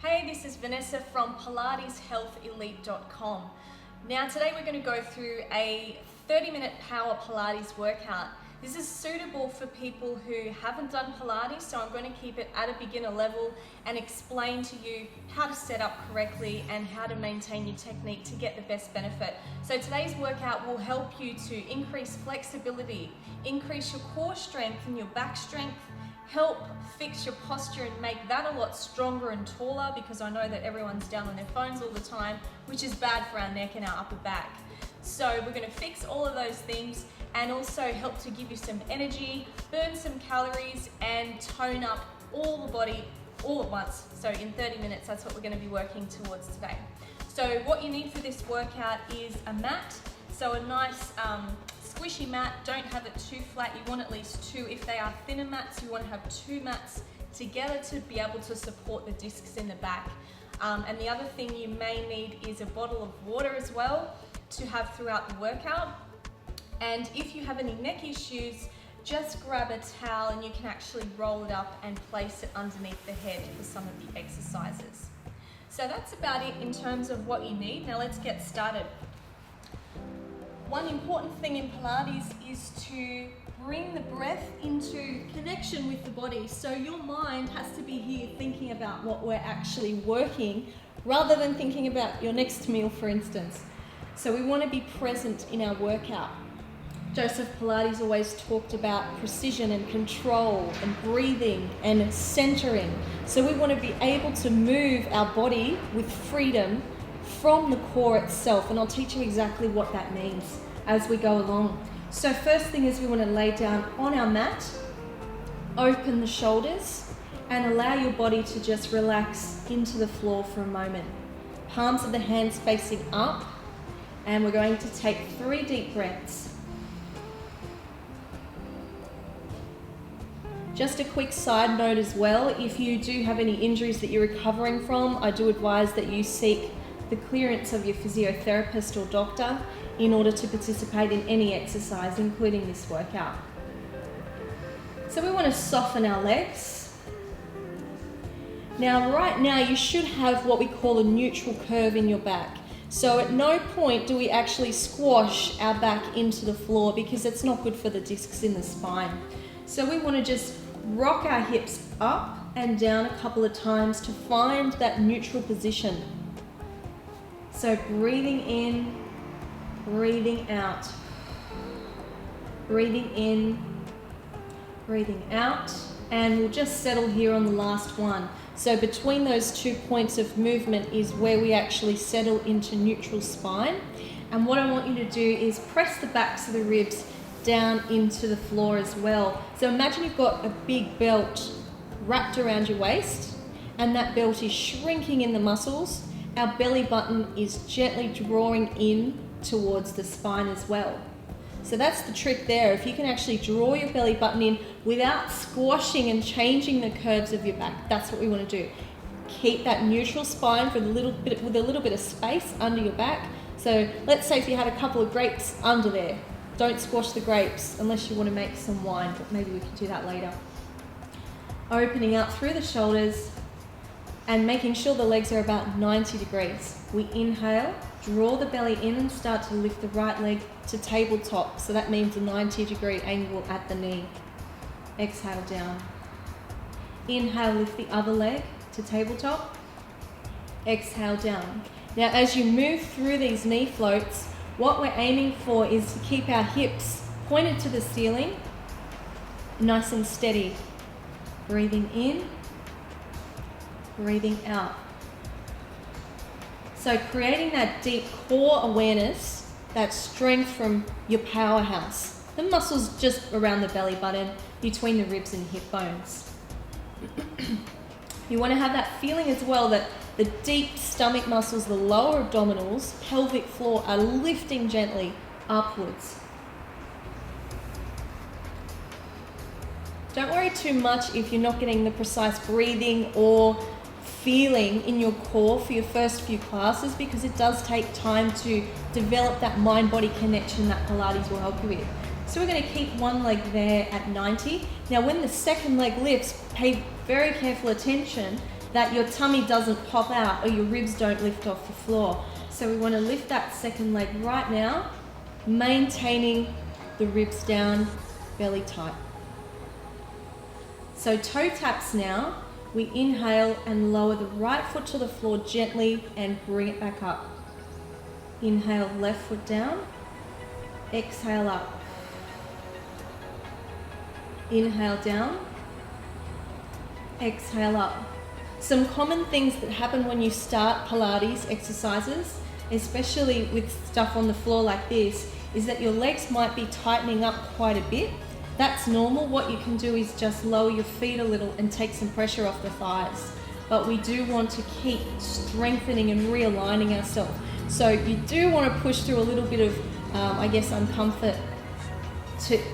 Hey, this is Vanessa from PilatesHealthElite.com. Now today we're going to go through a 30-minute power Pilates workout. This is suitable for people who haven't done Pilates, so I'm going to keep it at a beginner level and explain to you how to set up correctly and how to maintain your technique to get the best benefit. So today's workout will help you to increase flexibility, increase your core strength and your back strength, help fix your posture and make that a lot stronger and taller, because I know that everyone's down on their phones all the time, which is bad for our neck and our upper back. So we're going to fix all of those things and also help to give you some energy, burn some calories and tone up all the body all at once. So in 30 minutes, that's what we're going to be working towards today. So what you need for this workout is a mat. So a nice squishy mat. Don't have it too flat. You want at least two. If they are thinner mats, you want to have two mats together to be able to support the discs in the back. And the other thing you may need is a bottle of water as well to have throughout the workout. And if you have any neck issues, just grab a towel and you can actually roll it up and place it underneath the head for some of the exercises. So that's about it in terms of what you need. Now let's get started. One important thing in Pilates is to bring the breath into connection with the body. So your mind has to be here thinking about what we're actually working rather than thinking about your next meal, for instance. So we want to be present in our workout. Joseph Pilates always talked about precision and control and breathing and centering. So we want to be able to move our body with freedom from the core itself, and I'll teach you exactly what that means as we go along. So first thing is we want to lay down on our mat, open the shoulders and allow your body to just relax into the floor for a moment. Palms of the hands facing up, and we're going to take 3 deep breaths. Just a quick side note as well, if you do have any injuries that you're recovering from, I do advise that you seek the clearance of your physiotherapist or doctor in order to participate in any exercise, including this workout. So we want to soften our legs. Now, right now, you should have what we call a neutral curve in your back. So at no point do we actually squash our back into the floor, because it's not good for the discs in the spine. So we want to just rock our hips up and down a couple of times to find that neutral position. So breathing in, breathing out, breathing in, breathing out, and we'll just settle here on the last one. So between those 2 points of movement is where we actually settle into neutral spine. And what I want you to do is press the backs of the ribs down into the floor as well. So imagine you've got a big belt wrapped around your waist, and that belt is shrinking in the muscles. Our belly button is gently drawing in towards the spine as well. So that's the trick there. If you can actually draw your belly button in without squashing and changing the curves of your back, that's what we want to do. Keep that neutral spine with a little bit of space under your back. So let's say if you had a couple of grapes under there, don't squash the grapes unless you want to make some wine, but maybe we can do that later. Opening up through the shoulders and making sure the legs are about 90 degrees. We inhale, draw the belly in and start to lift the right leg to tabletop. So that means a 90-degree angle at the knee. Exhale down. Inhale, lift the other leg to tabletop. Exhale down. Now as you move through these knee floats, what we're aiming for is to keep our hips pointed to the ceiling, nice and steady. Breathing in, breathing out. So creating that deep core awareness, that strength from your powerhouse. The muscles just around the belly button, between the ribs and hip bones. You want to have that feeling as well that the deep stomach muscles, the lower abdominals, pelvic floor are lifting gently upwards. Don't worry too much if you're not getting the precise breathing or feeling in your core for your first few classes, because it does take time to develop that mind-body connection that Pilates will help you with. So we're going to keep one leg there at 90. Now when the second leg lifts, pay very careful attention that your tummy doesn't pop out or your ribs don't lift off the floor. So we want to lift that second leg right now, maintaining the ribs down, belly tight. So toe taps now. We inhale and lower the right foot to the floor gently and bring it back up. Inhale, left foot down. Exhale up. Inhale down. Exhale up. Some common things that happen when you start Pilates exercises, especially with stuff on the floor like this, is that your legs might be tightening up quite a bit. That's normal. What you can do is just lower your feet a little and take some pressure off the thighs. But we do want to keep strengthening and realigning ourselves. So you do want to push through a little bit of, uncomfort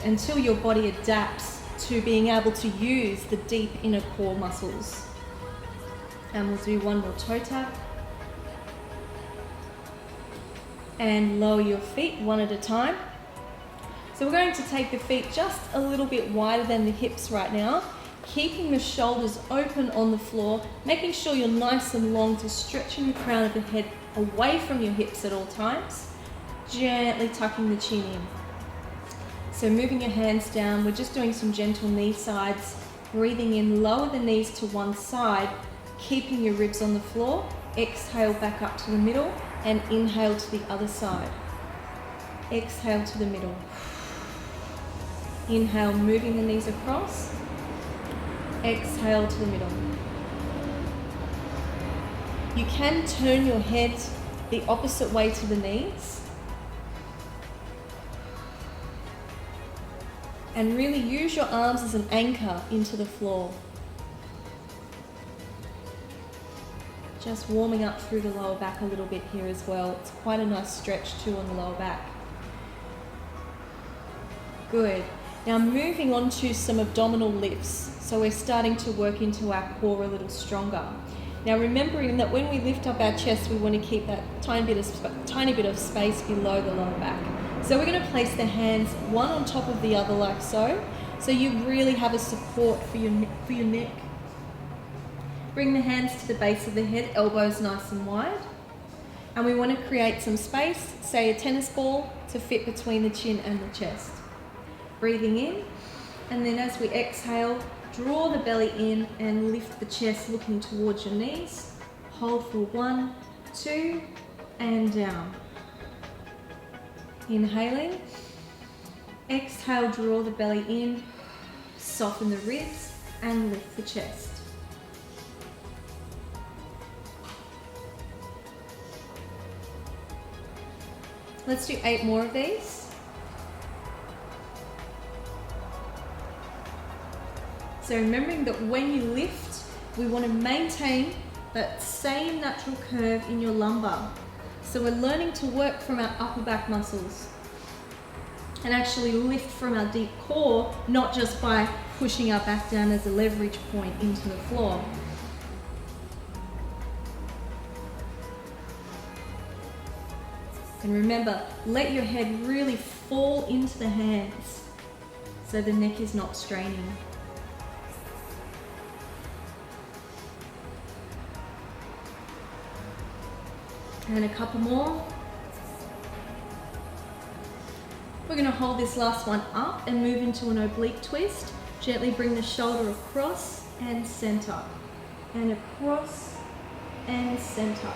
until your body adapts to being able to use the deep inner core muscles. And we'll do one more toe tap. And lower your feet one at a time. So we're going to take the feet just a little bit wider than the hips right now, keeping the shoulders open on the floor, making sure you're nice and long, to stretching the crown of the head away from your hips at all times, gently tucking the chin in. So moving your hands down, we're just doing some gentle knee sides, breathing in, lower the knees to one side, keeping your ribs on the floor, exhale back up to the middle, and inhale to the other side. Exhale to the middle. Inhale, moving the knees across. Exhale to the middle. You can turn your head the opposite way to the knees. And really use your arms as an anchor into the floor. Just warming up through the lower back a little bit here as well. It's quite a nice stretch too on the lower back. Good. Now moving on to some abdominal lifts. So we're starting to work into our core a little stronger. Now remembering that when we lift up our chest, we want to keep that tiny bit of space below the lower back. So we're going to place the hands one on top of the other like so. So you really have a support for your neck. Bring the hands to the base of the head, elbows nice and wide. And we want to create some space, say a tennis ball, to fit between the chin and the chest. Breathing in, and then as we exhale, draw the belly in and lift the chest looking towards your knees. Hold for 1, 2, and down. Inhaling. Exhale, draw the belly in, soften the ribs, and lift the chest. Let's do 8 more of these. So remembering that when you lift, we want to maintain that same natural curve in your lumbar. So we're learning to work from our upper back muscles and actually lift from our deep core, not just by pushing our back down as a leverage point into the floor. And remember, let your head really fall into the hands so the neck is not straining. And a couple more. We're going to hold this last one up and move into an oblique twist. Gently bring the shoulder across and center. And across and center.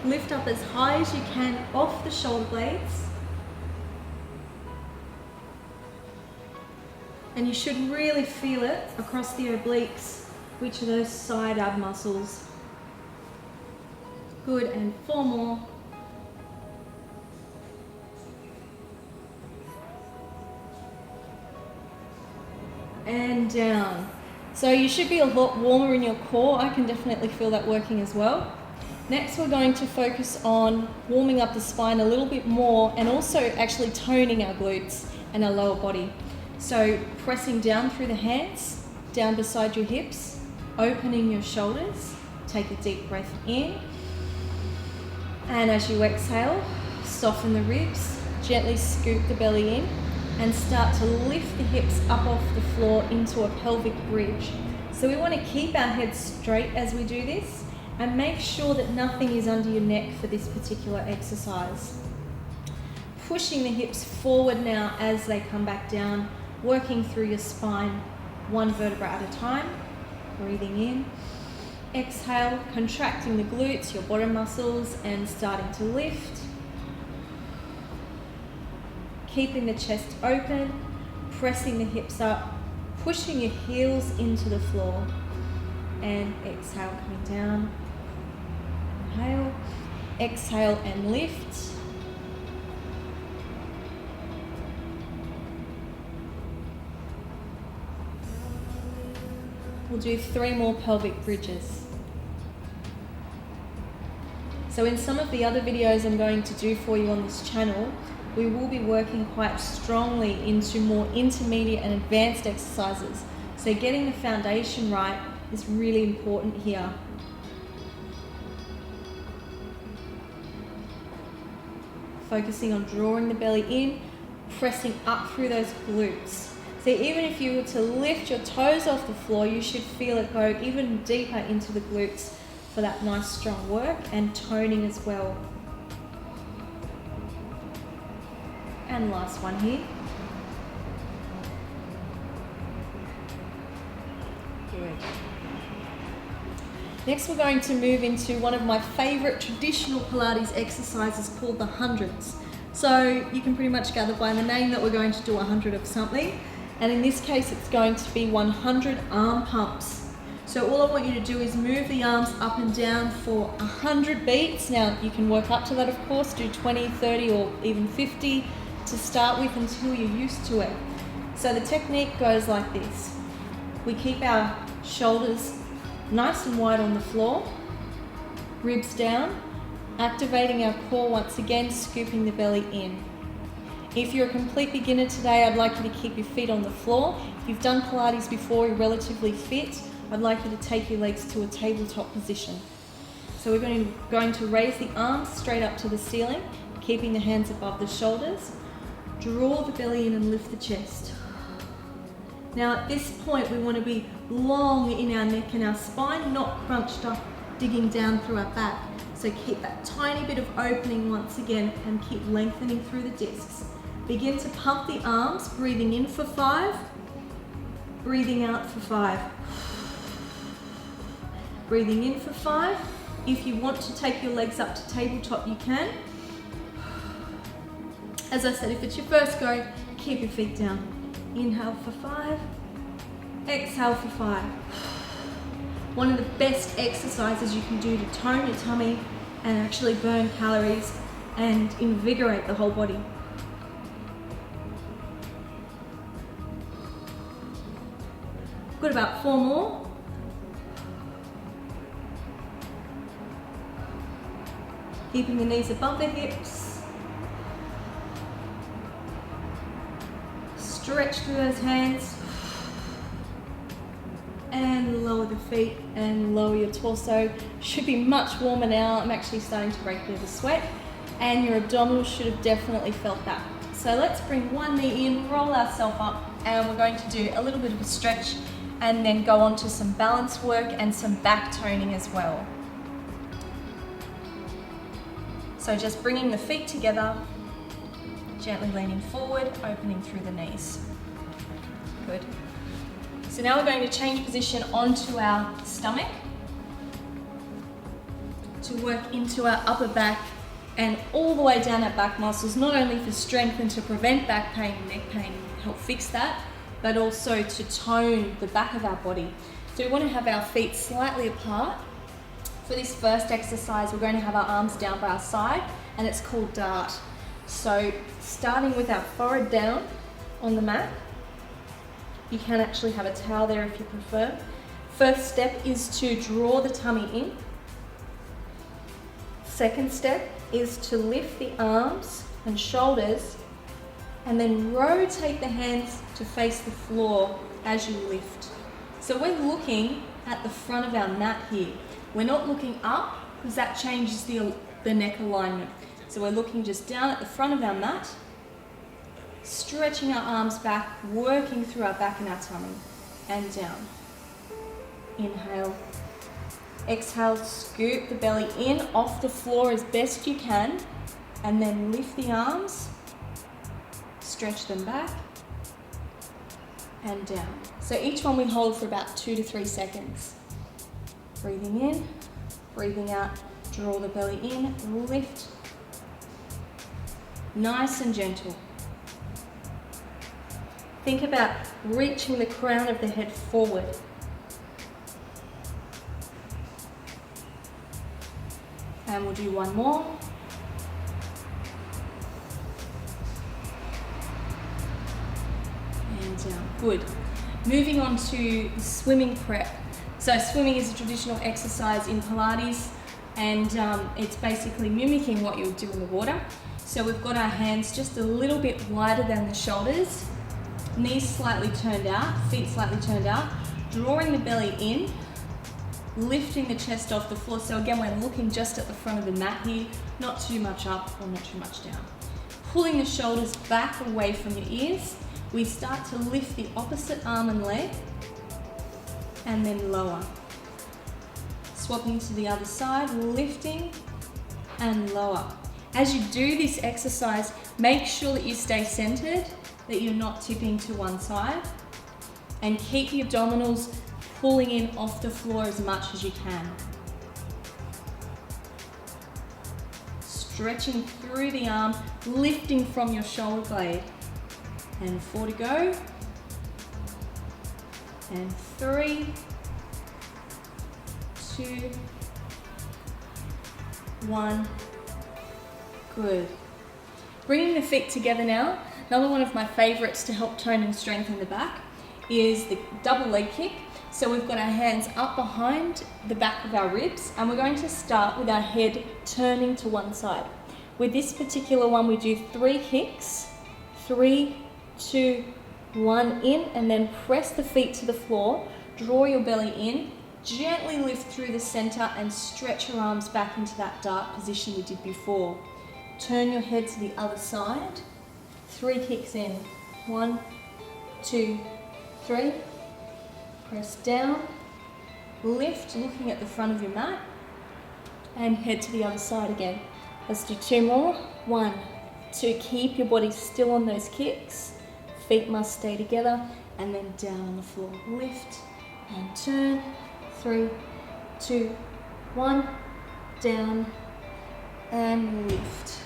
Lift up as high as you can off the shoulder blades. And you should really feel it across the obliques, which are those side ab muscles. Good, and 4 more. And down. So you should be a lot warmer in your core. I can definitely feel that working as well. Next, we're going to focus on warming up the spine a little bit more and also actually toning our glutes and our lower body. So pressing down through the hands, down beside your hips, opening your shoulders. Take a deep breath in. And as you exhale, soften the ribs, gently scoop the belly in and start to lift the hips up off the floor into a pelvic bridge. So we want to keep our head straight as we do this and make sure that nothing is under your neck for this particular exercise. Pushing the hips forward now as they come back down, working through your spine one vertebra at a time. Breathing in. Exhale, contracting the glutes, your bottom muscles, and starting to lift. Keeping the chest open, pressing the hips up, pushing your heels into the floor. And exhale, coming down. Inhale. Exhale and lift. We'll do 3 more pelvic bridges. So in some of the other videos I'm going to do for you on this channel, we will be working quite strongly into more intermediate and advanced exercises. So getting the foundation right is really important here. Focusing on drawing the belly in, pressing up through those glutes. So even if you were to lift your toes off the floor, you should feel it go even deeper into the glutes for that nice strong work and toning as well. And last one here. Good. Next we're going to move into one of my favorite traditional Pilates exercises called the hundreds. So you can pretty much gather by the name that we're going to do 100 of something. And in this case, it's going to be 100 arm pumps. So all I want you to do is move the arms up and down for 100 beats. Now, you can work up to that, of course, do 20, 30, or even 50 to start with until you're used to it. So the technique goes like this. We keep our shoulders nice and wide on the floor, ribs down, activating our core once again, scooping the belly in. If you're a complete beginner today, I'd like you to keep your feet on the floor. If you've done Pilates before, you're relatively fit, I'd like you to take your legs to a tabletop position. So we're going to raise the arms straight up to the ceiling, keeping the hands above the shoulders. Draw the belly in and lift the chest. Now at this point, we want to be long in our neck and our spine, not crunched up, digging down through our back. So keep that tiny bit of opening once again and keep lengthening through the discs. Begin to pump the arms, breathing in for 5, breathing out for 5. Breathing in for 5. If you want to take your legs up to tabletop, you can. As I said, if it's your first go, keep your feet down. Inhale for 5, exhale for 5. One of the best exercises you can do to tone your tummy and actually burn calories and invigorate the whole body. Got about 4 more. Keeping the knees above the hips. Stretch through those hands. And lower the feet and lower your torso. Should be much warmer now. I'm actually starting to break a bit of a sweat. And your abdominals should have definitely felt that. So let's bring one knee in, roll ourselves up, and we're going to do a little bit of a stretch and then go on to some balance work and some back toning as well. So just bringing the feet together, gently leaning forward, opening through the knees. Good. So now we're going to change position onto our stomach to work into our upper back and all the way down our back muscles, not only for strength and to prevent back pain and neck pain, help fix that, but also to tone the back of our body. So we want to have our feet slightly apart. For this first exercise, we're going to have our arms down by our side, and it's called dart. So starting with our forehead down on the mat, you can actually have a towel there if you prefer. First step is to draw the tummy in. Second step is to lift the arms and shoulders and then rotate the hands to face the floor as you lift. So we're looking at the front of our mat here. We're not looking up because that changes the neck alignment. So we're looking just down at the front of our mat, stretching our arms back, working through our back and our tummy, and down. Inhale. Exhale, scoop the belly in off the floor as best you can, and then lift the arms, stretch them back and down. So each one we hold for about 2 to 3 seconds. Breathing in, breathing out, draw the belly in, lift. Nice and gentle. Think about reaching the crown of the head forward. And we'll do one more. And down. Good. Moving on to swimming prep. So swimming is a traditional exercise in Pilates, and it's basically mimicking what you would do in the water. So we've got our hands just a little bit wider than the shoulders, knees slightly turned out, feet slightly turned out, drawing the belly in, lifting the chest off the floor. So again, we're looking just at the front of the mat here, not too much up or not too much down. Pulling the shoulders back away from your ears, we start to lift the opposite arm and leg, and then lower. Swapping to the other side, lifting and lower. As you do this exercise, make sure that you stay centered, that you're not tipping to one side, and keep the abdominals pulling in off the floor as much as you can. Stretching through the arm, lifting from your shoulder blade. And 4 to go. And 3, 2, 1. Good. Bringing the feet together now. Another one of my favorites to help tone and strengthen the back is the double leg kick. So we've got our hands up behind the back of our ribs, and we're going to start with our head turning to one side. With this particular one, we do 3 kicks. 3, 2, 1 in, and then press the feet to the floor. Draw your belly in, gently lift through the center and stretch your arms back into that dark position we did before. Turn your head to the other side. 3 kicks in. 1, 2, 3. Press down, lift, looking at the front of your mat, and head to the other side again. Let's do 2 more. 1, 2. Keep your body still on those kicks. Feet must stay together, and then down on the floor. Lift and turn. 3, 2, 1. Down and lift.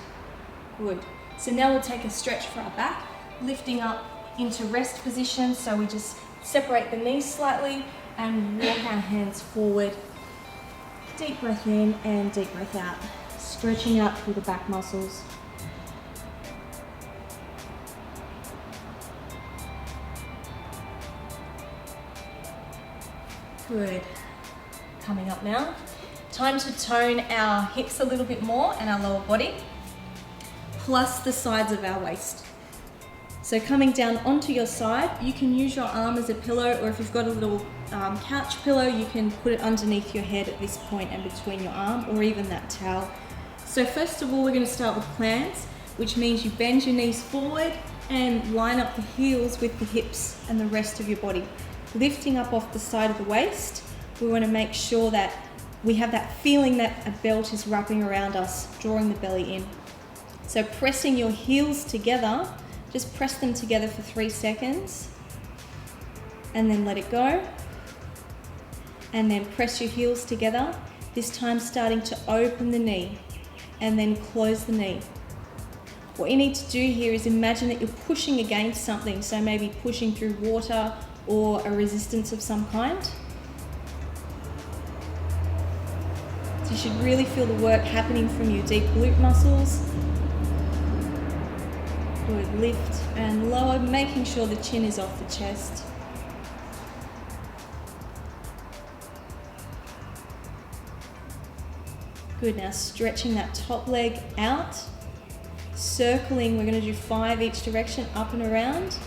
Good. So now we'll take a stretch for our back, lifting up into rest position. So we just separate the knees slightly and walk our hands forward. Deep breath in and deep breath out. Stretching out through the back muscles. Good. Coming up now. Time to tone our hips a little bit more and our lower body, plus the sides of our waist. So coming down onto your side, you can use your arm as a pillow, or if you've got a little couch pillow, you can put it underneath your head at this point and between your arm, or even that towel. So first of all, we're going to start with plants, which means you bend your knees forward and line up the heels with the hips and the rest of your body. Lifting up off the side of the waist, we want to make sure that we have that feeling that a belt is wrapping around us, drawing the belly in. So pressing your heels together, just press them together for 3 seconds and then let it go. And then press your heels together, this time starting to open the knee and then close the knee. What you need to do here is imagine that you're pushing against something, so maybe pushing through water or a resistance of some kind. So you should really feel the work happening from your deep glute muscles. Good, lift and lower, making sure the chin is off the chest. Good, now stretching that top leg out, circling, we're going to do 5 each direction, up and around.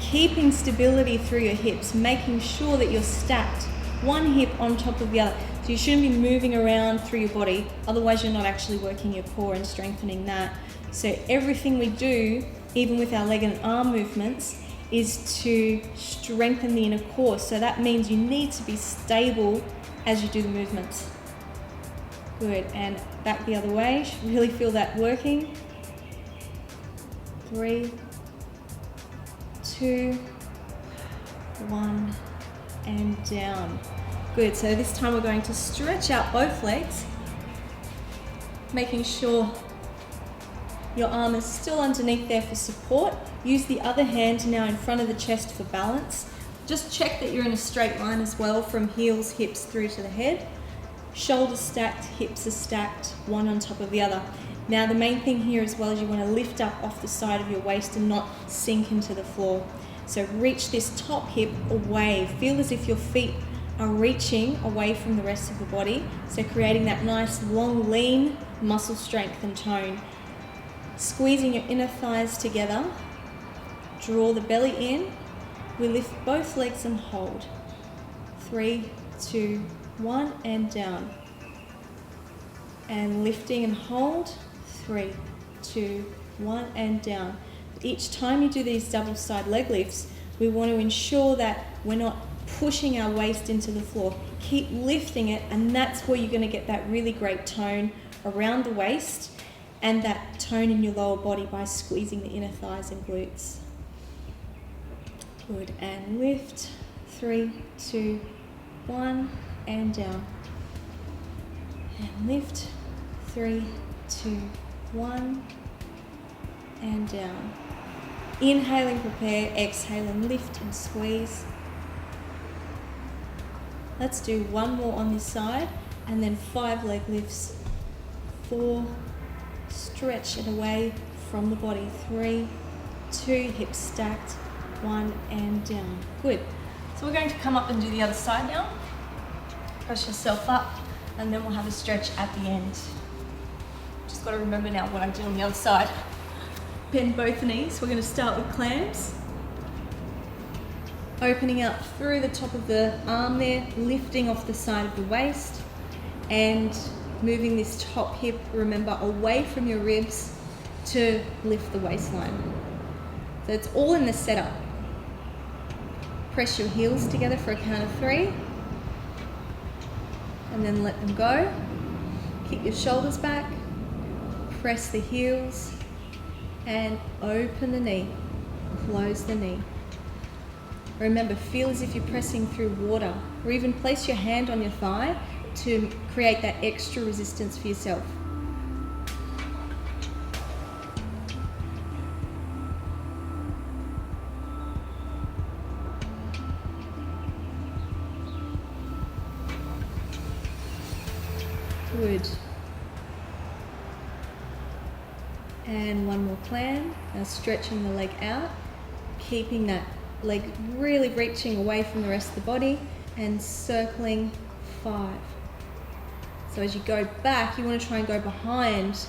Keeping stability through your hips, making sure that you're stacked, one hip on top of the other. So you shouldn't be moving around through your body, otherwise you're not actually working your core and strengthening that. So everything we do, even with our leg and arm movements, is to strengthen the inner core. So that means you need to be stable as you do the movements. Good, and back the other way. Should really feel that working. 3, 2, 1, and down. Good, so this time we're going to stretch out both legs, making sure your arm is still underneath there for support. Use the other hand now in front of the chest for balance. Just check that you're in a straight line as well, from heels, hips through to the head. Shoulders stacked, hips are stacked, one on top of the other. Now the main thing here as well is you want to lift up off the side of your waist and not sink into the floor. So reach this top hip away. Feel as if your feet are reaching away from the rest of the body. So creating that nice long lean muscle strength and tone. Squeezing your inner thighs together. Draw the belly in. We lift both legs and hold. 3, 2, 1, and down. And lifting and hold. 3, 2, 1, and down. Each time you do these double side leg lifts, we want to ensure that we're not pushing our waist into the floor. Keep lifting it, and that's where you're going to get that really great tone around the waist and that tone in your lower body by squeezing the inner thighs and glutes. Good, and lift. 3, 2, 1, and down. And lift. 3, 2, 1, and down. Inhaling, prepare. Exhaling, lift and squeeze. Let's do one more on this side, and then 5 leg lifts. 4, stretch it away from the body. 3, 2, hips stacked. 1, and down. Good. So we're going to come up and do the other side now. Press yourself up, and then we'll have a stretch at the end. Just got to remember now what I did on the other side. Bend both knees. We're going to start with clams. Opening out through the top of the arm there, lifting off the side of the waist, and moving this top hip, remember, away from your ribs to lift the waistline. So it's all in the setup. Press your heels together for a count of 3, and then let them go. Keep your shoulders back, press the heels, and open the knee, close the knee. Remember, feel as if you're pressing through water, or even place your hand on your thigh to create that extra resistance for yourself. Good. And one more clam. Now stretching the leg out, keeping that leg really reaching away from the rest of the body, and circling 5. So as you go back, you want to try and go behind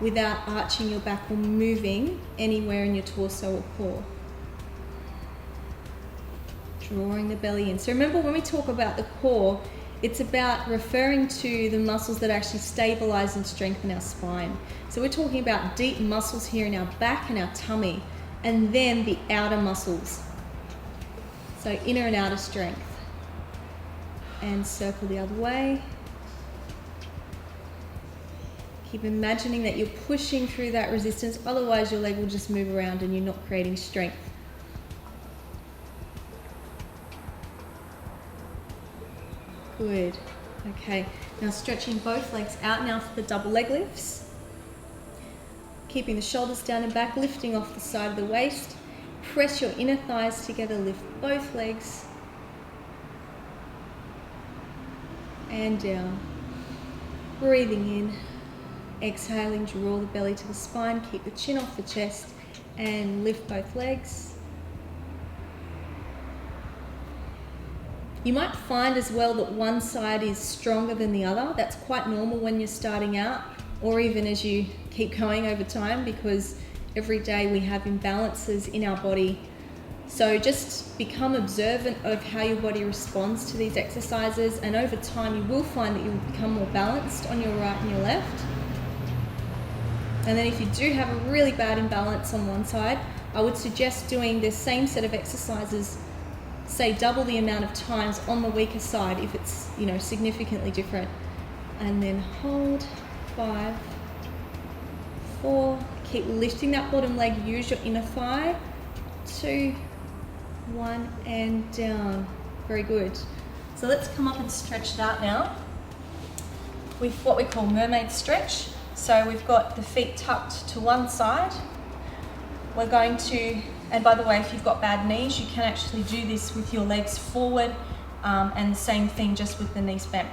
without arching your back or moving anywhere in your torso or core. Drawing the belly in. So remember, when we talk about the core, it's about referring to the muscles that actually stabilize and strengthen our spine. So we're talking about deep muscles here in our back and our tummy, and then the outer muscles. So inner and outer strength. And circle the other way. Keep imagining that you're pushing through that resistance, otherwise your leg will just move around and you're not creating strength. Good. Okay, now stretching both legs out now for the double leg lifts. Keeping the shoulders down and back, lifting off the side of the waist. Press your inner thighs together, lift both legs. And down. Breathing in. Exhaling, draw the belly to the spine, keep the chin off the chest, and lift both legs. You might find as well that one side is stronger than the other. That's quite normal when you're starting out, or even as you keep going over time, because every day we have imbalances in our body. So just become observant of how your body responds to these exercises, and over time you will find that you will become more balanced on your right and your left. And then if you do have a really bad imbalance on one side, I would suggest doing the same set of exercises, say double the amount of times on the weaker side if it's, you know, significantly different. And then hold, 5, 4, keep lifting that bottom leg, use your inner thigh, 2, 1, and down. Very good. So let's come up and stretch that now with what we call mermaid stretch. So we've got the feet tucked to one side. We're going to, and by the way, if you've got bad knees, you can actually do this with your legs forward, and the same thing just with the knees bent.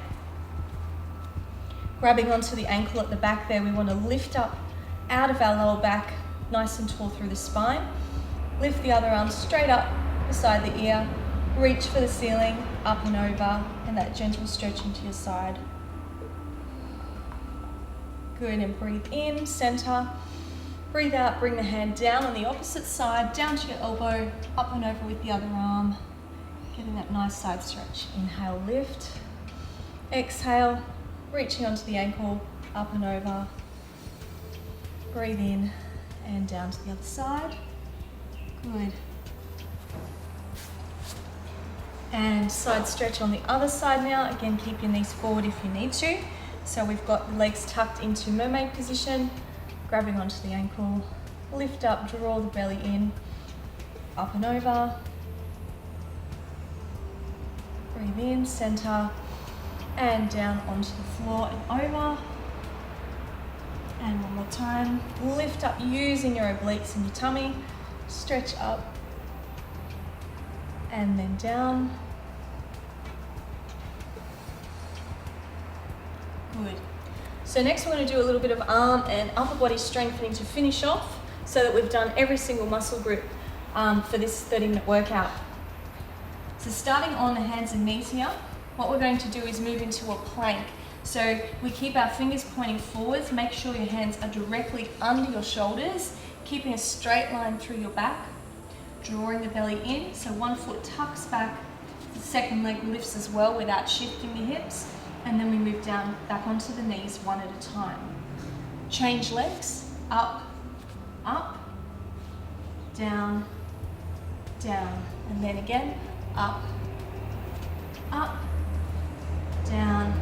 Grabbing onto the ankle at the back there, we want to lift up out of our lower back, nice and tall through the spine. Lift the other arm straight up beside the ear, reach for the ceiling, up and over, and that gentle stretch into your side. Good, and breathe in, center. Breathe out, bring the hand down on the opposite side, down to your elbow, up and over with the other arm. Getting that nice side stretch. Inhale, lift. Exhale, reaching onto the ankle, up and over. Breathe in and down to the other side. Good. And side stretch on the other side now. Again, keep your knees forward if you need to. So we've got the legs tucked into mermaid position, grabbing onto the ankle, lift up, draw the belly in, up and over. Breathe in, center, and down onto the floor and over. And one more time, lift up using your obliques and your tummy, stretch up, and then down. Good. So next we're going to do a little bit of arm and upper body strengthening to finish off, so that we've done every single muscle group for this 30-minute workout. So starting on the hands and knees here, what we're going to do is move into a plank. So we keep our fingers pointing forwards, make sure your hands are directly under your shoulders, keeping a straight line through your back, drawing the belly in, so one foot tucks back, the second leg lifts as well without shifting the hips, and then we move down back onto the knees one at a time. Change legs, up, up, down, down, and then again, up, up, down,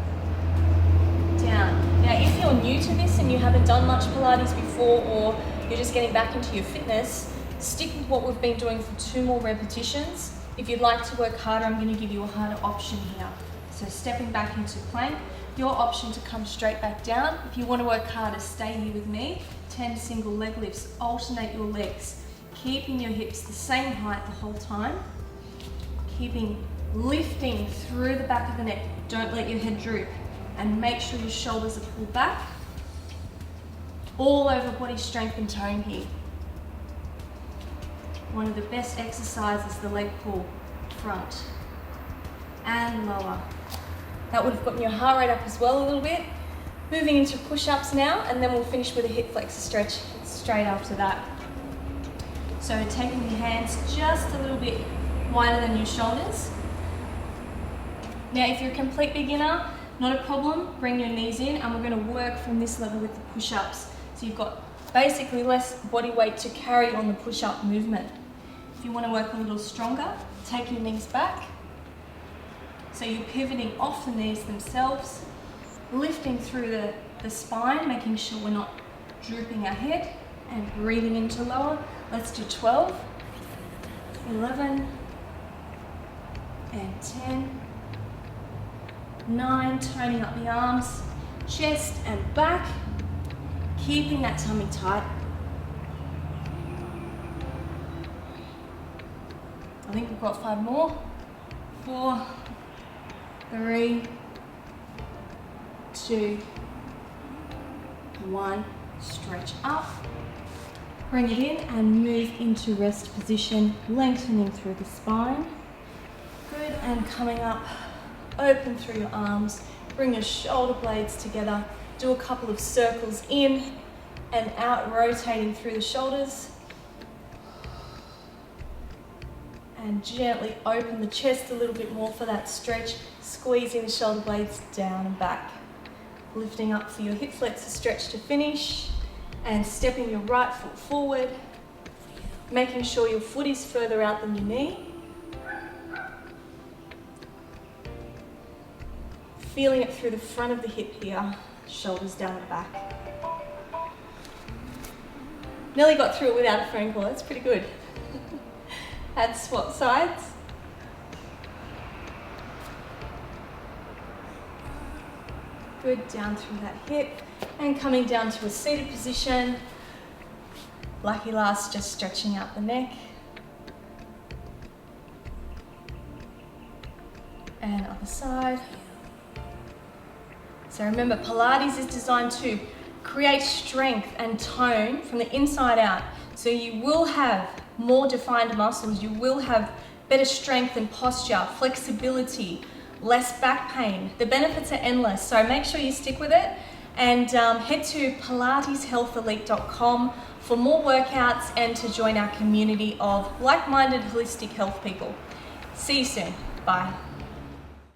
down. Now if you're new to this and you haven't done much Pilates before, or you're just getting back into your fitness, stick with what we've been doing for 2 more repetitions. If you'd like to work harder, I'm going to give you a harder option here. So stepping back into plank, your option to come straight back down. If you want to work harder, stay here with me. 10 single leg lifts, alternate your legs, keeping your hips the same height the whole time. Keeping lifting through the back of the neck. Don't let your head droop. And make sure your shoulders are pulled back. All over body strength and tone here. One of the best exercises, the leg pull, front and lower. That would have gotten your heart rate up as well a little bit. Moving into push-ups now, and then we'll finish with a hip flexor stretch straight after that. So taking your hands just a little bit wider than your shoulders. Now if you're a complete beginner, not a problem, bring your knees in, and we're going to work from this level with the push-ups. So you've got basically less body weight to carry on the push-up movement. If you want to work a little stronger, take your knees back. So you're pivoting off the knees themselves, lifting through the spine, making sure we're not drooping our head, and breathing into lower. Let's do 12, 11, and 10, 9, toning up the arms, chest and back, keeping that tummy tight. I think we've got 5 more. 4, 3, 2, 1. Stretch up. Bring it in and move into rest position, lengthening through the spine. Good, and coming up, open through your arms. Bring your shoulder blades together. Do a couple of circles in and out, rotating through the shoulders. And gently open the chest a little bit more for that stretch, squeezing the shoulder blades down and back. Lifting up for your hip flexor stretch to finish, and stepping your right foot forward, making sure your foot is further out than your knee. Feeling it through the front of the hip here, shoulders down the back. Nearly got through it without a phone call, that's pretty good. Add swap sides. Good, down through that hip. And coming down to a seated position. Lucky last, just stretching out the neck. And other side. So remember, Pilates is designed to create strength and tone from the inside out. So you will have more defined muscles, you will have better strength and posture, flexibility, less back pain. The benefits are endless, so make sure you stick with it and head to pilateshealthelite.com for more workouts and to join our community of like-minded holistic health people. See you soon. Bye.